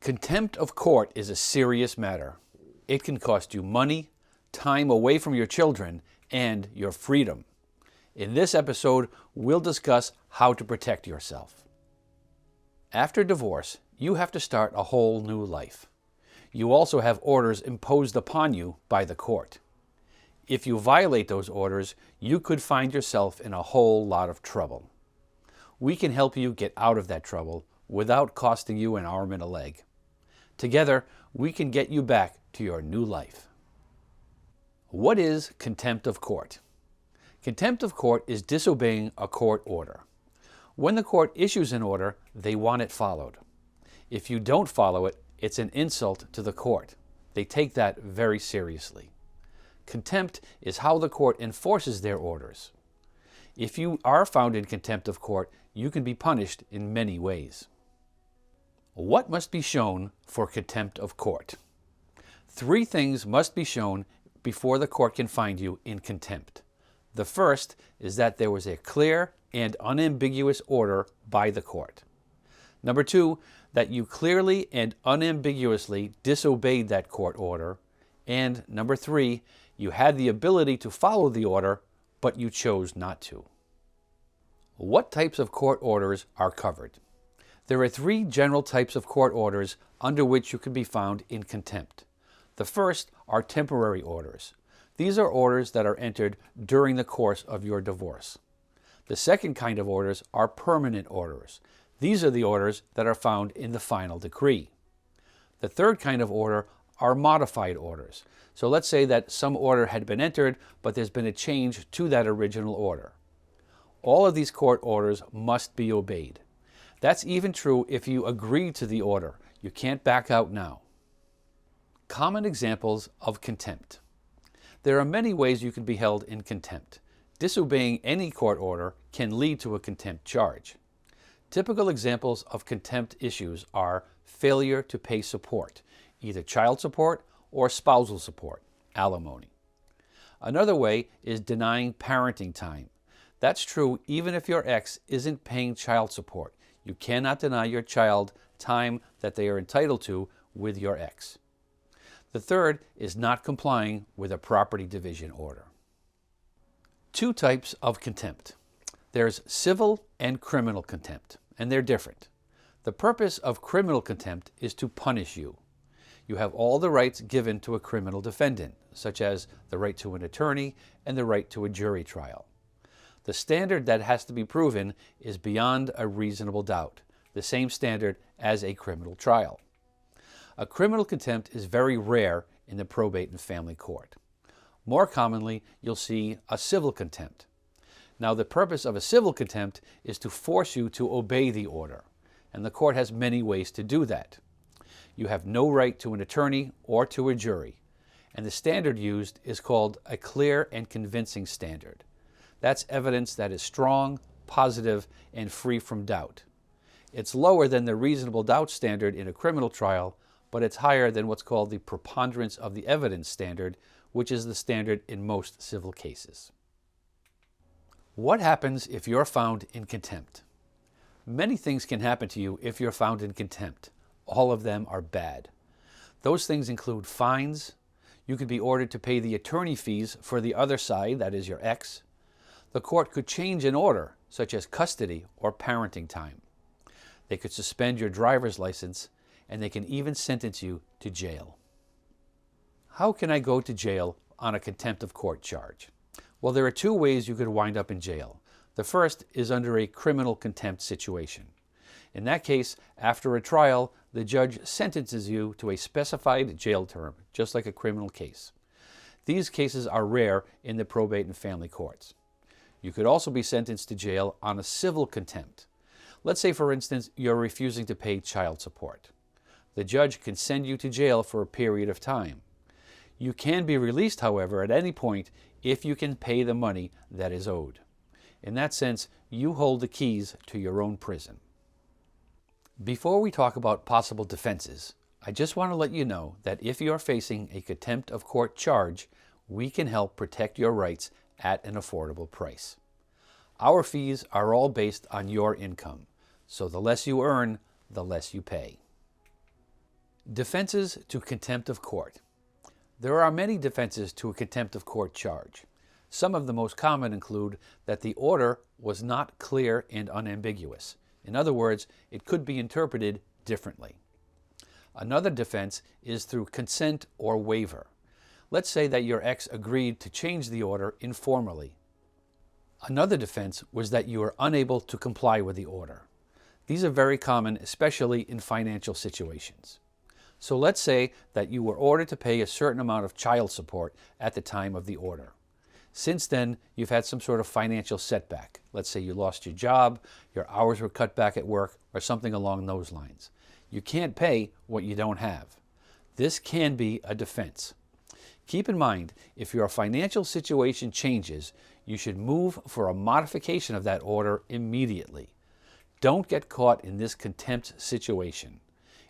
Contempt of court is a serious matter. It can cost you money, time away from your children, and your freedom. In this episode, we'll discuss how to protect yourself. After divorce, you have to start a whole new life. You also have orders imposed upon you by the court. If you violate those orders, you could find yourself in a whole lot of trouble. We can help you get out of that trouble without costing you an arm and a leg. Together, we can get you back to your new life. What is contempt of court? Contempt of court is disobeying a court order. When the court issues an order, they want it followed. If you don't follow it, it's an insult to the court. They take that very seriously. Contempt is how the court enforces their orders. If you are found in contempt of court, you can be punished in many ways. What must be shown for contempt of court? 3 things must be shown before the court can find you in contempt. The first is that there was a clear and unambiguous order by the court. Number 2, that you clearly and unambiguously disobeyed that court order. And number 3, you had the ability to follow the order, but you chose not to. What types of court orders are covered? There are 3 general types of court orders under which you can be found in contempt. The first are temporary orders. These are orders that are entered during the course of your divorce. The second kind of orders are permanent orders. These are the orders that are found in the final decree. The third kind of order are modified orders. So let's say that some order had been entered, but there's been a change to that original order. All of these court orders must be obeyed. That's even true if you agree to the order. You can't back out now. Common examples of contempt. There are many ways you can be held in contempt. Disobeying any court order can lead to a contempt charge. Typical examples of contempt issues are failure to pay support, either child support or spousal support, alimony. Another way is denying parenting time. That's true even if your ex isn't paying child support. You cannot deny your child time that they are entitled to with your ex. The third is not complying with a property division order. 2 types of contempt. There's civil and criminal contempt, and they're different. The purpose of criminal contempt is to punish you. You have all the rights given to a criminal defendant, such as the right to an attorney and the right to a jury trial. The standard that has to be proven is beyond a reasonable doubt, the same standard as a criminal trial. A criminal contempt is very rare in the probate and family court. More commonly, you'll see a civil contempt. Now, the purpose of a civil contempt is to force you to obey the order, and the court has many ways to do that. You have no right to an attorney or to a jury, and the standard used is called a clear and convincing standard. That's evidence that is strong, positive, and free from doubt. It's lower than the reasonable doubt standard in a criminal trial, but it's higher than what's called the preponderance of the evidence standard, which is the standard in most civil cases. What happens if you're found in contempt? Many things can happen to you if you're found in contempt. All of them are bad. Those things include fines. You could be ordered to pay the attorney fees for the other side, that is your ex. The court could change an order, such as custody or parenting time. They could suspend your driver's license, and they can even sentence you to jail. How can I go to jail on a contempt of court charge? Well, there are 2 ways you could wind up in jail. The first is under a criminal contempt situation. In that case, after a trial, the judge sentences you to a specified jail term, just like a criminal case. These cases are rare in the probate and family courts. You could also be sentenced to jail on a civil contempt. Let's say, for instance, you're refusing to pay child support. The judge can send you to jail for a period of time. You can be released, however, at any point if you can pay the money that is owed. In that sense, you hold the keys to your own prison. Before we talk about possible defenses, I just want to let you know that if you're facing a contempt of court charge, we can help protect your rights at an affordable price. Our fees are all based on your income, so the less you earn, the less you pay. Defenses to contempt of court. There are many defenses to a contempt of court charge. Some of the most common include that the order was not clear and unambiguous. In other words, it could be interpreted differently. Another defense is through consent or waiver. Let's say that your ex agreed to change the order informally. Another defense was that you were unable to comply with the order. These are very common, especially in financial situations. So let's say that you were ordered to pay a certain amount of child support at the time of the order. Since then, you've had some sort of financial setback. Let's say you lost your job, your hours were cut back at work, or something along those lines. You can't pay what you don't have. This can be a defense. Keep in mind, if your financial situation changes, you should move for a modification of that order immediately. Don't get caught in this contempt situation.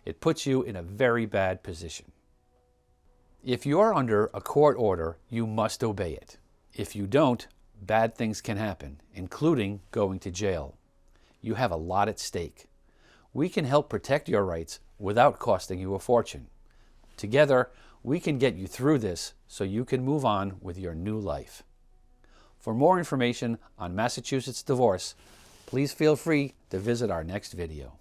It puts you in a very bad position. If you're under a court order, you must obey it. If you don't, bad things can happen, including going to jail. You have a lot at stake. We can help protect your rights without costing you a fortune. Together, we can get you through this so you can move on with your new life. For more information on Massachusetts divorce, please feel free to visit our next video.